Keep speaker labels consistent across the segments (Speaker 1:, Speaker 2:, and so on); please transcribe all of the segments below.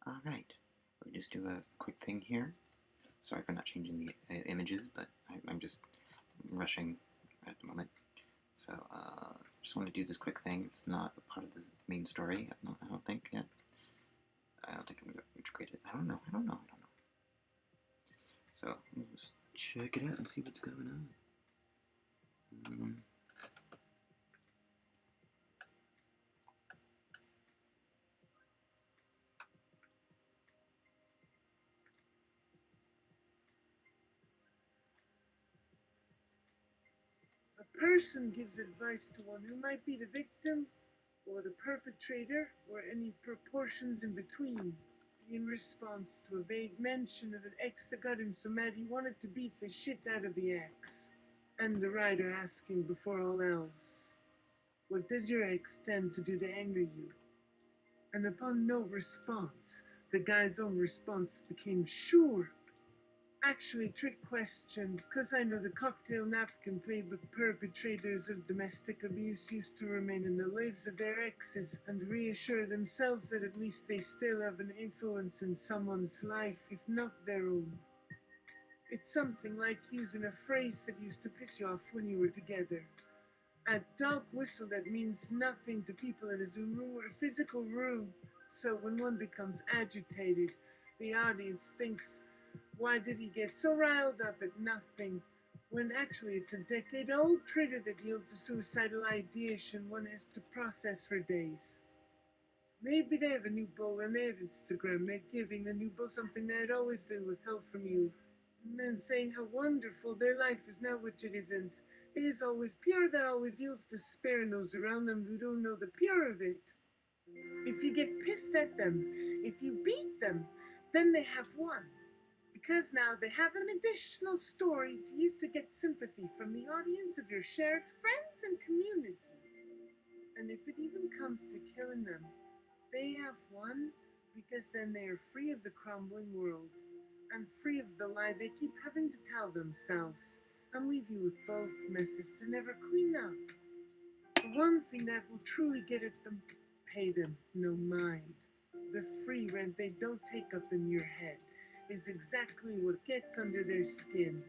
Speaker 1: Alright, we'll just do a quick thing here. Sorry for not changing the images, but I'm just rushing at the moment. So, just want to do this quick thing. It's not a part of the main story, I don't think yet. I don't think I'm going to integrate it. I don't know. So, let's check it out and see what's going on.
Speaker 2: A person gives advice to one who might be the victim, or the perpetrator, or any proportions in between, in response to a vague mention of an ex that got him so mad he wanted to beat the shit out of the ex. And the writer asking before all else, what does your ex tend to do to anger you? And upon no response, the guy's own response became sure. Actually, trick question, because I know the cocktail napkin played with perpetrators of domestic abuse used to remain in the lives of their exes and reassure themselves that at least they still have an influence in someone's life, if not their own. It's something like using a phrase that used to piss you off when you were together. A dog whistle that means nothing to people in a Zoom room or a physical room. So when one becomes agitated, the audience thinks, why did he get so riled up at nothing? When actually it's a decade-old trigger that yields a suicidal ideation one has to process for days. Maybe they have a new bull on their Instagram. They're giving the new bull something that had always been withheld from you. And saying how wonderful their life is now, which it isn't. It is always pure that always yields despair in those around them who don't know the pure of it. If you get pissed at them, if you beat them, then they have won. Because now they have an additional story to use to get sympathy from the audience of your shared friends and community. And if it even comes to killing them, they have won because then they are free of the crumbling world and free of the lie they keep having to tell themselves and leave you with both messes to never clean up. The one thing that will truly get at them, pay them no mind. The free rent they don't take up in your head is exactly what gets under their skin.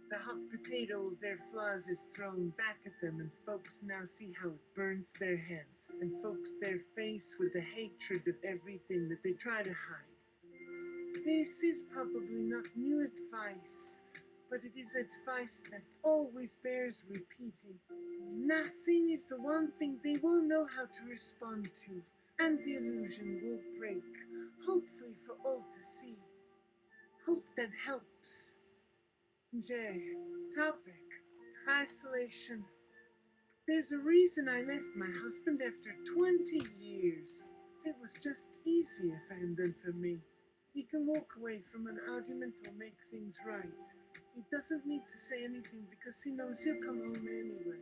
Speaker 2: The hot potato of their flaws is thrown back at them, and folks now see how it burns their heads, and folks their face with the hatred of everything that they try to hide. This is probably not new advice, but it is advice that always bears repeating. Nothing is the one thing they won't know how to respond to, and the illusion will break, hopefully for all to see. Hope that helps. J. Topic. Isolation. There's a reason I left my husband after 20 years. It was just easier for him than for me. He can walk away from an argument or make things right. He doesn't need to say anything because he knows he'll come home anyway.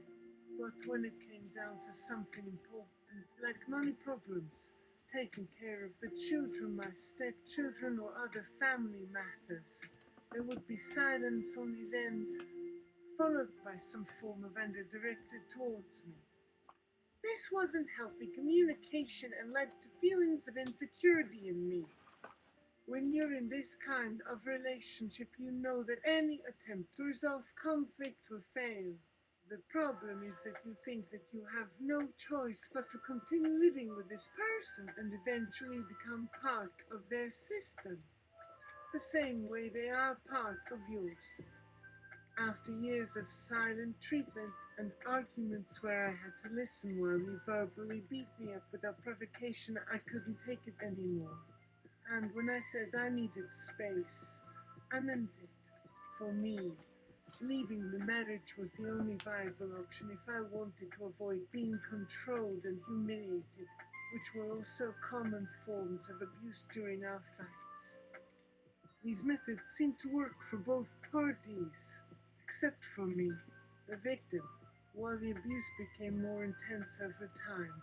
Speaker 2: But when it came down to something important, like money problems, taking care of the children, my stepchildren, or other family matters, there would be silence on his end, followed by some form of anger directed towards me. This wasn't healthy communication and led to feelings of insecurity in me. When you're in this kind of relationship, you know that any attempt to resolve conflict will fail. The problem is that you think that you have no choice but to continue living with this person and eventually become part of their system, the same way they are part of yours. After years of silent treatment and arguments where I had to listen while he verbally beat me up without provocation, I couldn't take it anymore. And when I said I needed space, I meant it. For me, leaving the marriage was the only viable option if I wanted to avoid being controlled and humiliated, which were also common forms of abuse during our fights. These methods seemed to work for both parties, except for me, the victim, while the abuse became more intense over time.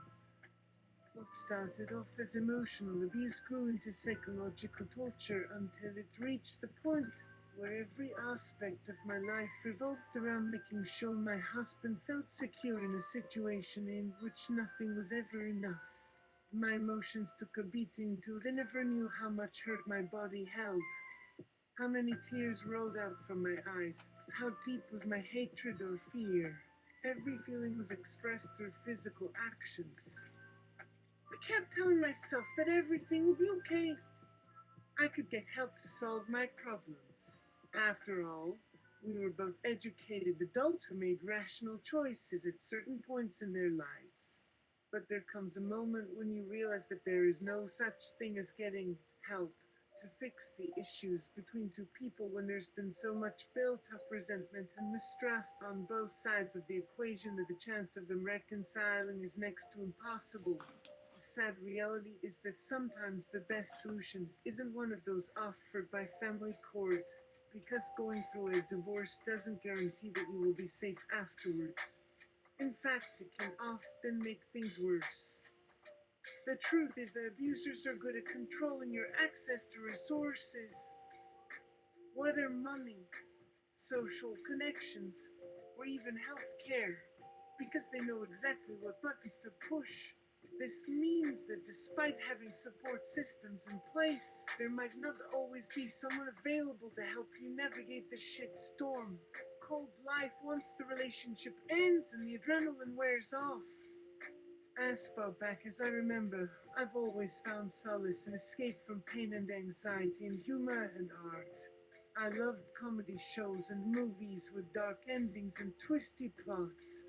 Speaker 2: What started off as emotional abuse grew into psychological torture until it reached the point where every aspect of my life revolved around making sure my husband felt secure in a situation in which nothing was ever enough. My emotions took a beating too. I never knew how much hurt my body held, how many tears rolled out from my eyes, how deep was my hatred or fear. Every feeling was expressed through physical actions. I kept telling myself that everything would be okay. I could get help to solve my problems. After all, we were both educated adults who made rational choices at certain points in their lives. But there comes a moment when you realize that there is no such thing as getting help to fix the issues between two people when there's been so much built up resentment and mistrust on both sides of the equation that the chance of them reconciling is next to impossible. The sad reality is that sometimes the best solution isn't one of those offered by family court, because going through a divorce doesn't guarantee that you will be safe afterwards. In fact, it can often make things worse. The truth is that abusers are good at controlling your access to resources, whether money, social connections, or even health care, because they know exactly what buttons to push. This means that despite having support systems in place, there might not always be someone available to help you navigate the shit storm called life once the relationship ends and the adrenaline wears off. As far back as I remember, I've always found solace and escape from pain and anxiety in humor and art. I loved comedy shows and movies with dark endings and twisty plots,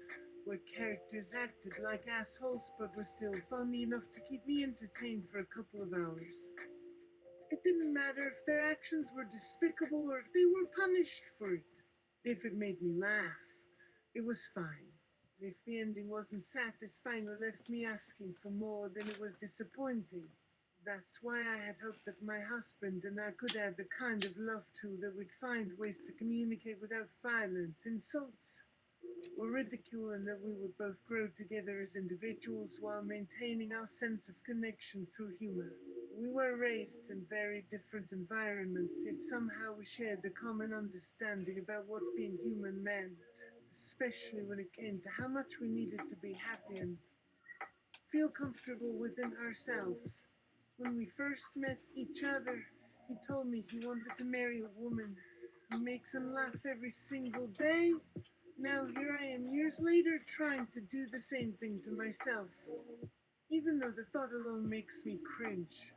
Speaker 2: where characters acted like assholes but were still funny enough to keep me entertained for a couple of hours. It didn't matter if their actions were despicable or if they were punished for it. If it made me laugh, it was fine. If the ending wasn't satisfying or left me asking for more, then it was disappointing. That's why I had hoped that my husband and I could have the kind of love too that we'd find ways to communicate without violence, insults, or ridicule, and that we would both grow together as individuals while maintaining our sense of connection through humor. We were raised in very different environments, yet somehow we shared a common understanding about what being human meant, especially when it came to how much we needed to be happy and feel comfortable within ourselves. When we first met each other, he told me he wanted to marry a woman who makes him laugh every single day. Now here I am years later trying to do the same thing to myself, even though the thought alone makes me cringe.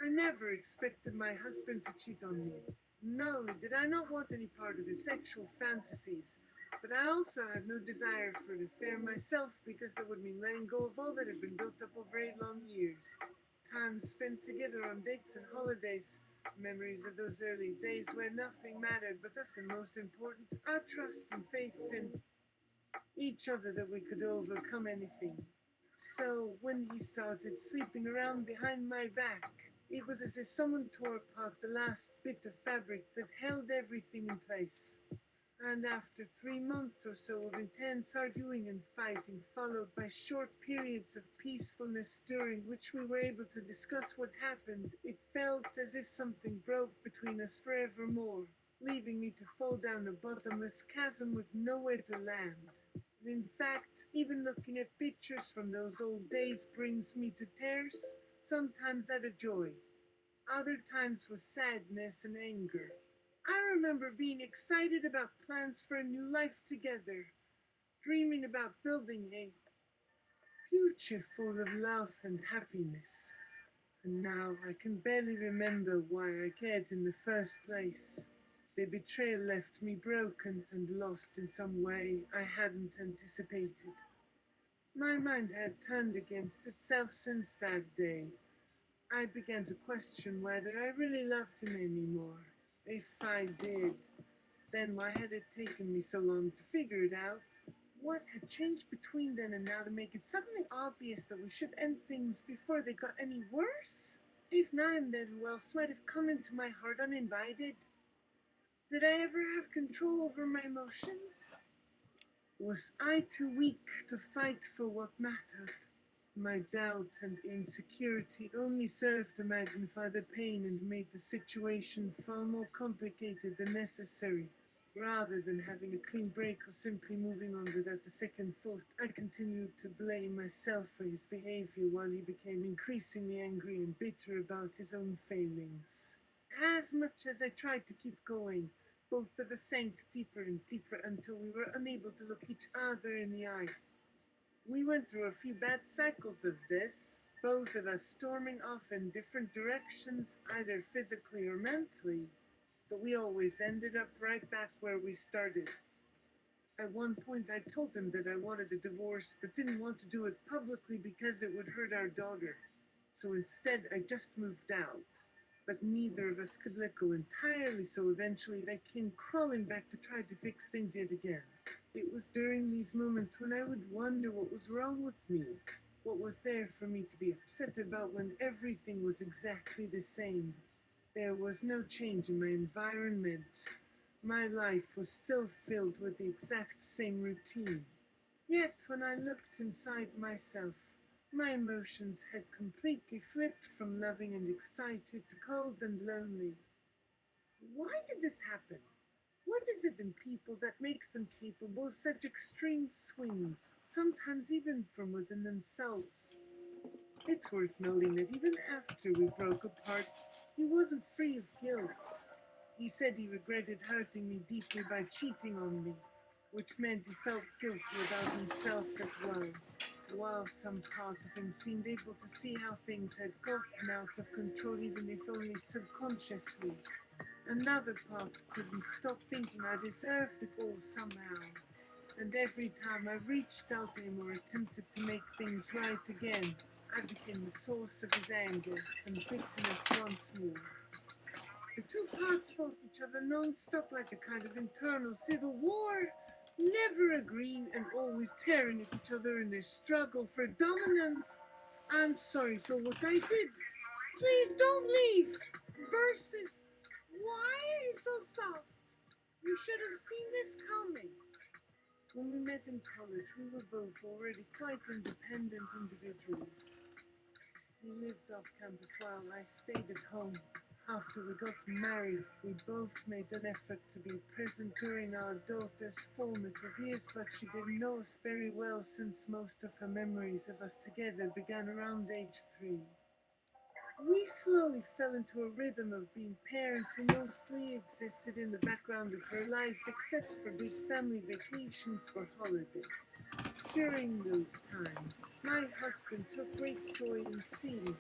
Speaker 2: I never expected my husband to cheat on me. Not only did I not want any part of his sexual fantasies, but I also had no desire for an affair myself because that would mean letting go of all that had been built up over 8 long years. Time spent together on dates and holidays, memories of those early days where nothing mattered but us, and most important, our trust and faith in each other that we could overcome anything. So when he started sleeping around behind my back, it was as if someone tore apart the last bit of fabric that held everything in place. And after 3 months or so of intense arguing and fighting, followed by short periods of peacefulness during which we were able to discuss what happened, it felt as if something broke between us forevermore, leaving me to fall down a bottomless chasm with nowhere to land. In fact, even looking at pictures from those old days brings me to tears, sometimes out of joy, other times with sadness and anger. I remember being excited about plans for a new life together, dreaming about building a future full of love and happiness. And now I can barely remember why I cared in the first place. The betrayal left me broken and lost in some way I hadn't anticipated. My mind had turned against itself since that day. I began to question whether I really loved him anymore. If I did, then why had it taken me so long to figure it out? What had changed between then and now to make it suddenly obvious that we should end things before they got any worse? If not, then who else might have come into my heart uninvited? Did I ever have control over my emotions? Was I too weak to fight for what mattered? My doubt and insecurity only served to magnify the pain and made the situation far more complicated than necessary. Rather than having a clean break or simply moving on without a second thought, I continued to blame myself for his behavior while he became increasingly angry and bitter about his own failings. As much as I tried to keep going, both of us sank deeper and deeper until we were unable to look each other in the eye. We went through a few bad cycles of this, both of us storming off in different directions, either physically or mentally, but we always ended up right back where we started. At one point, I told him that I wanted a divorce, but didn't want to do it publicly because it would hurt our daughter. So instead, I just moved out. But neither of us could let go entirely, so eventually they came crawling back to try to fix things yet again. It was during these moments when I would wonder what was wrong with me. What was there for me to be upset about when everything was exactly the same? There was no change in my environment. My life was still filled with the exact same routine. Yet, when I looked inside myself, my emotions had completely flipped from loving and excited to cold and lonely. Why did this happen? What is it in people that makes them capable of such extreme swings, sometimes even from within themselves? It's worth noting that even after we broke apart, he wasn't free of guilt. He said he regretted hurting me deeply by cheating on me, which meant he felt guilty about himself as well. While some part of him seemed able to see how things had gotten out of control, even if only subconsciously, another part couldn't stop thinking I deserved it all somehow. And every time I reached out to him or attempted to make things right again, I became the source of his anger and bitterness once more. The two parts fought each other non-stop like a kind of internal civil war, never agreeing and always tearing at each other in their struggle for dominance. I'm sorry for what I did. Please don't leave. Versus, why are you so soft? You should have seen this coming. When we met in college, we were both already quite independent individuals. He lived off campus while I stayed at home. After we got married, we both made an effort to be present during our daughter's formative years, but she didn't know us very well since most of her memories of us together began around age 3. We slowly fell into a rhythm of being parents who mostly existed in the background of her life, except for big family vacations or holidays. During those times, my husband took great joy in seeing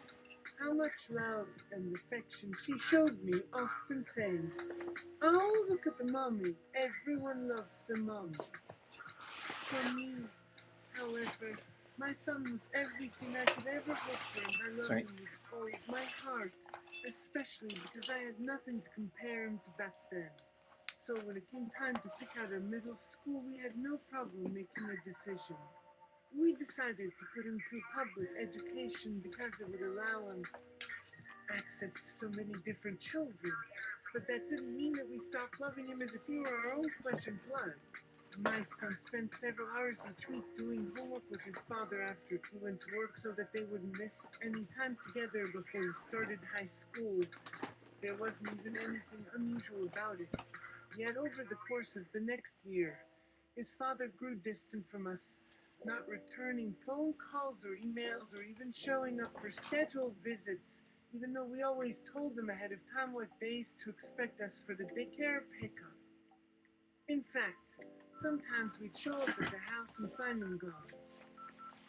Speaker 2: how much love and affection she showed me, often saying, "Oh, look at the mommy. Everyone loves the mommy." For me, however, my son was everything I could ever hope for, and I loved him with all of my heart, especially because I had nothing to compare him to back then. So when it came time to pick out a middle school, we had no problem making a decision. We decided to put him through public education because it would allow him access to so many different children. But that didn't mean that we stopped loving him as if he were our own flesh and blood. My son spent several hours each week doing homework with his father after he went to work so that they wouldn't miss any time together before he started high school. There wasn't even anything unusual about it. Yet over the course of the next year, his father grew distant from us, not returning phone calls or emails or even showing up for scheduled visits, even though we always told them ahead of time what days to expect us for the daycare pickup. In fact, sometimes we'd show up at the house and find him gone.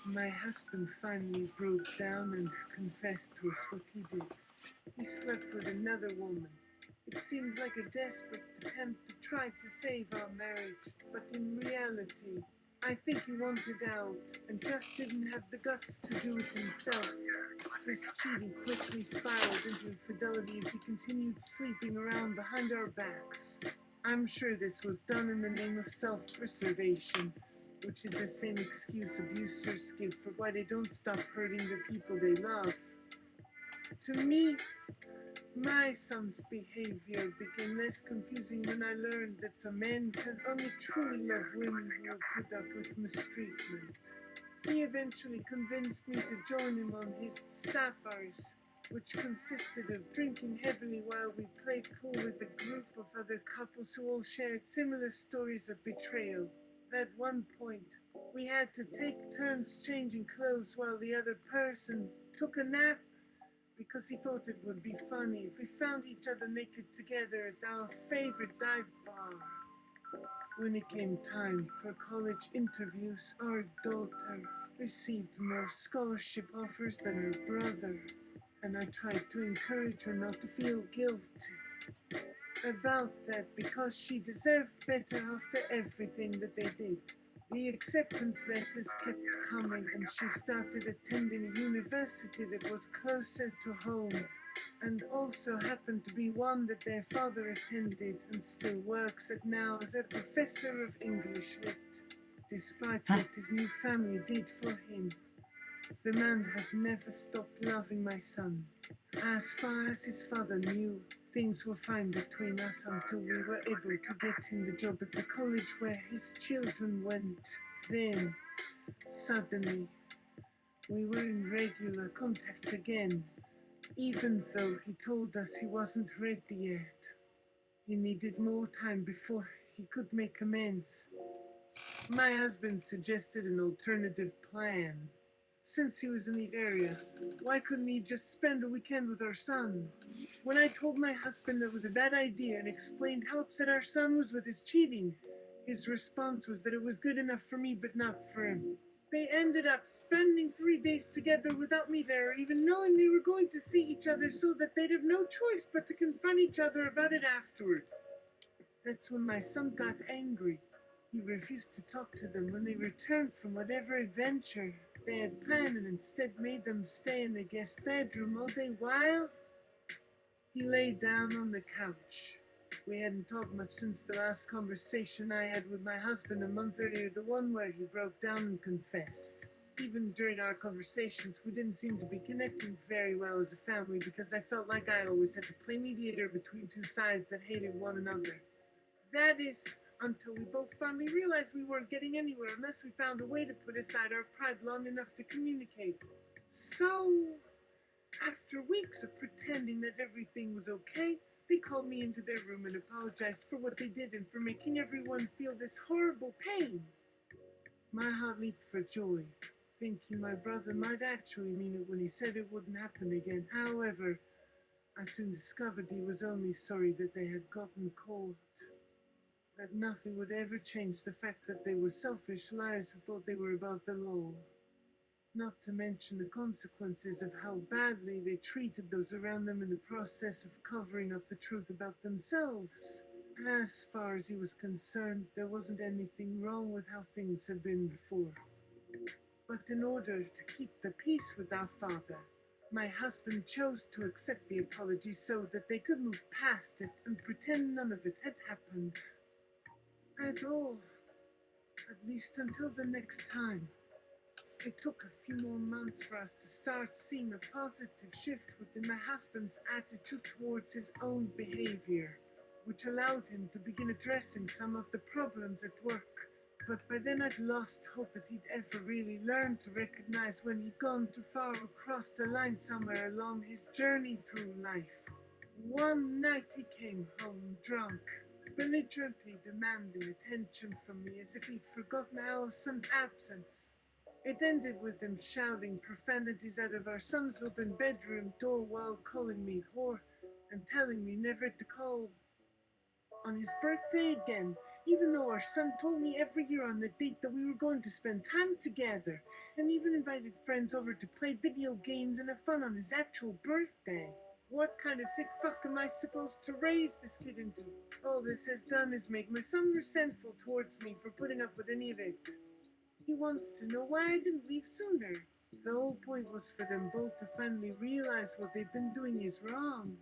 Speaker 2: My husband finally broke down and confessed to us what he did. He slept with another woman. It seemed like a desperate attempt to try to save our marriage, but in reality, I think he wanted out and just didn't have the guts to do it himself. This cheating quickly spiraled into infidelity as he continued sleeping around behind our backs. I'm sure this was done in the name of self-preservation, which is the same excuse abusers give for why they don't stop hurting the people they love. To me, my son's behavior became less confusing when I learned that some men can only truly love women who will put up with mistreatment. He eventually convinced me to join him on his sapphires, which consisted of drinking heavily while we played pool with a group of other couples who all shared similar stories of betrayal. At one point, we had to take turns changing clothes while the other person took a nap because he thought it would be funny if we found each other naked together at our favorite dive bar. When it came time for college interviews, our daughter received more scholarship offers than her brother, and I tried to encourage her not to feel guilty about that because she deserved better after everything that they did. The acceptance letters kept coming, and she started attending a university that was closer to home, and also happened to be one that their father attended and still works at now as a professor of English lit. Despite what his new family did for him, the man has never stopped loving my son. As far as his father knew, things were fine between us until we were able to get him the job at the college where his children went. Then, suddenly, we were in regular contact again, even though he told us he wasn't ready yet. He needed more time before he could make amends. My husband suggested an alternative plan. Since he was in the area, why couldn't he just spend a weekend with our son? When I told my husband that was a bad idea and explained how upset our son was with his cheating, his response was that it was good enough for me but not for him. They ended up spending 3 days together without me there, even knowing they were going to see each other so that they'd have no choice but to confront each other about it afterward. That's when my son got angry. He refused to talk to them when they returned from whatever adventure they had planned and instead made them stay in the guest bedroom all day while he lay down on the couch. We hadn't talked much since the last conversation I had with my husband a month earlier, the one where he broke down and confessed. Even during our conversations, we didn't seem to be connecting very well as a family because I felt like I always had to play mediator between two sides that hated one another. That is, until we both finally realized we weren't getting anywhere unless we found a way to put aside our pride long enough to communicate. So, after weeks of pretending that everything was okay, they called me into their room and apologized for what they did and for making everyone feel this horrible pain. My heart leaped for joy, thinking my brother might actually mean it when he said it wouldn't happen again. However, I soon discovered he was only sorry that they had gotten caught. That nothing would ever change the fact that they were selfish liars who thought they were above the law. Not to mention the consequences of how badly they treated those around them in the process of covering up the truth about themselves. As far as he was concerned, there wasn't anything wrong with how things had been before. But in order to keep the peace with our father, my husband chose to accept the apology so that they could move past it and pretend none of it had happened at all, at least until the next time. It took a few more months for us to start seeing a positive shift within my husband's attitude towards his own behavior, which allowed him to begin addressing some of the problems at work. But by then I'd lost hope that he'd ever really learned to recognize when he'd gone too far or crossed the line somewhere along his journey through life. One night he came home drunk, belligerently demanding attention from me as if he'd forgotten our son's absence. It ended with him shouting profanities out of our son's open bedroom door while calling me whore and telling me never to call on his birthday again, even though our son told me every year on the date that we were going to spend time together, and even invited friends over to play video games and have fun on his actual birthday. What kind of sick fuck am I supposed to raise this kid into? All this has done is make my son resentful towards me for putting up with any of it. He wants to know why I didn't leave sooner. The whole point was for them both to finally realize what they've been doing is wrong.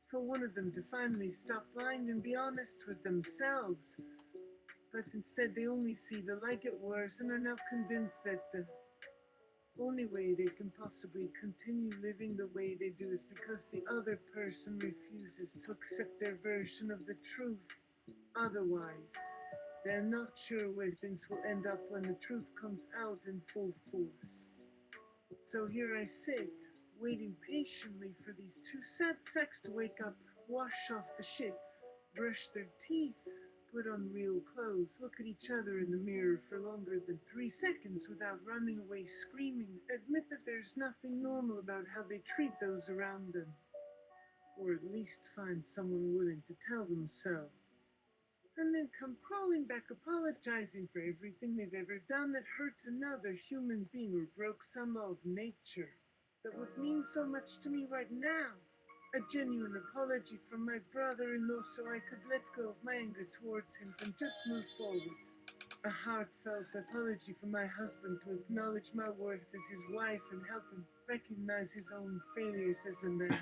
Speaker 2: For one of them to finally stop lying and be honest with themselves. But instead they only see the like it worse and are now convinced that the only way they can possibly continue living the way they do is because the other person refuses to accept their version of the truth. Otherwise, they're not sure where things will end up when the truth comes out in full force. So here I sit, waiting patiently for these two sad sacks to wake up, wash off the shit, brush their teeth, put on real clothes, look at each other in the mirror for longer than 3 seconds without running away screaming, admit that there's nothing normal about how they treat those around them, or at least find someone willing to tell them so. And then come crawling back apologizing for everything they've ever done that hurt another human being or broke some law of nature that would mean so much to me right now. A genuine apology from my brother-in-law so I could let go of my anger towards him and just move forward. A heartfelt apology from my husband to acknowledge my worth as his wife and help him recognize his own failures as a man.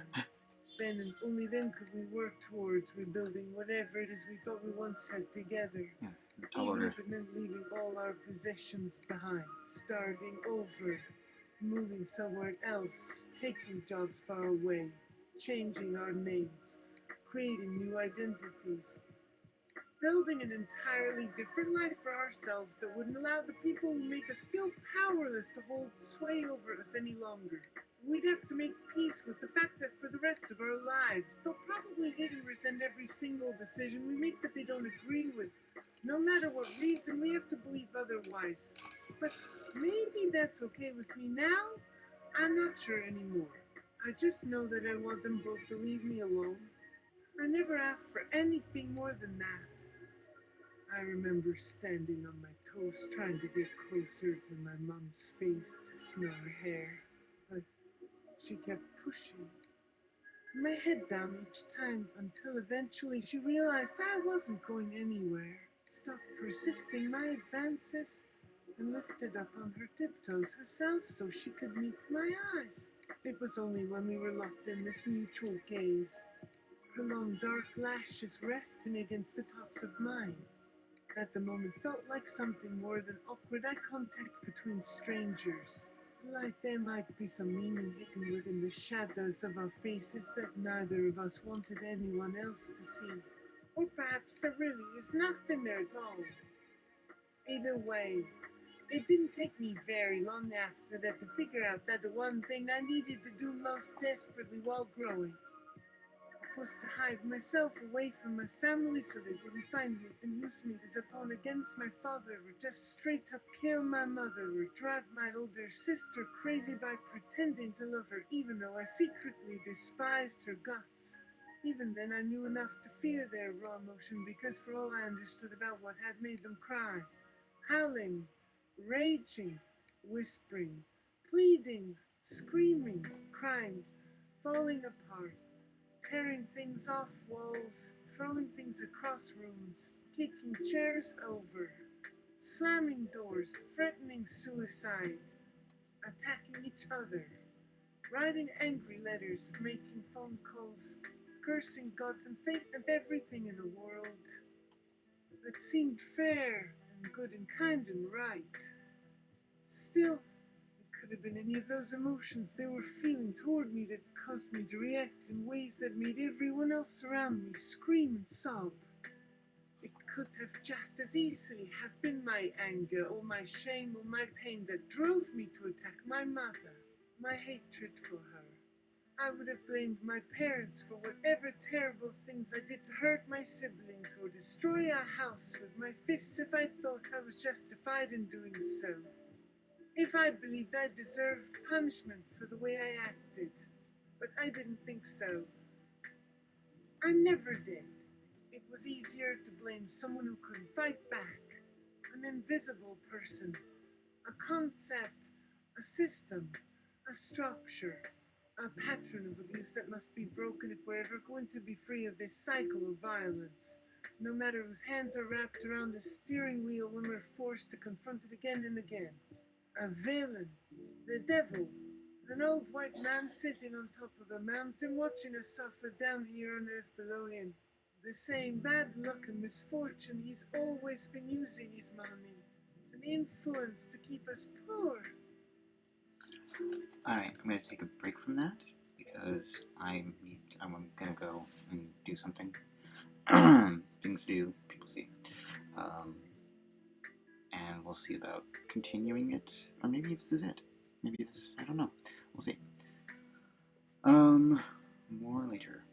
Speaker 2: Then and only then could we work towards rebuilding whatever it is we thought we once had together.
Speaker 1: Yeah, tall
Speaker 2: Even
Speaker 1: order.
Speaker 2: if it meant leaving all our possessions behind, starting over, moving somewhere else, taking jobs far away, changing our names, creating new identities, building an entirely different life for ourselves that wouldn't allow the people who make us feel powerless to hold sway over us any longer. We'd have to make peace with the fact that for the rest of our lives, they'll probably hate and resent every single decision we make that they don't agree with. No matter what reason, we have to believe otherwise. But maybe that's okay with me now? I'm not sure anymore. I just know that I want them both to leave me alone. I never asked for anything more than that. I remember standing on my toes trying to get closer to my mom's face to smell her hair, but she kept pushing my head down each time until eventually she realized I wasn't going anywhere, stopped persisting my advances, and lifted up on her tiptoes herself so she could meet my eyes. It was only when we were locked in this mutual gaze, her long dark lashes resting against the tops of mine, that the moment felt like something more than awkward eye contact between strangers. Like there might be some meaning hidden within the shadows of our faces that neither of us wanted anyone else to see. Or perhaps there really is nothing there at all. Either way, it didn't take me very long after that to figure out that the one thing I needed to do most desperately while growing was to hide myself away from my family so they wouldn't find me and use me as a pawn against my father, or just straight up kill my mother, or drive my older sister crazy by pretending to love her even though I secretly despised her guts. Even then I knew enough to fear their raw emotion because for all I understood about what had made them cry, howling, raging, whispering, pleading, screaming, crying, falling apart, tearing things off walls, throwing things across rooms, kicking chairs over, slamming doors, threatening suicide, attacking each other, writing angry letters, making phone calls, cursing God and fate and everything in the world that seemed fair and good and kind and right. Still, it could have been any of those emotions they were feeling toward me that caused me to react in ways that made everyone else around me scream and sob. It could have just as easily have been my anger or my shame or my pain that drove me to attack my mother, my hatred for her. I would have blamed my parents for whatever terrible things I did to hurt my siblings or destroy our house with my fists if I thought I was justified in doing so. If I believed I deserved punishment for the way I acted. But I didn't think so. I never did. It was easier to blame someone who couldn't fight back, an invisible person, a concept, a system, a structure, a pattern of abuse that must be broken if we're ever going to be free of this cycle of violence, no matter whose hands are wrapped around the steering wheel when we're forced to confront it again and again. A villain, the devil, an old white man sitting on top of a mountain watching us suffer down here on earth below him. The same bad luck and misfortune he's always been using his money, an influence to keep us poor.
Speaker 1: Alright, I'm going to take a break from that because I'm going to go and do something. Things to do, people see. And we'll see about continuing it, or maybe this is it. Maybe this, I don't know. We'll see. More later.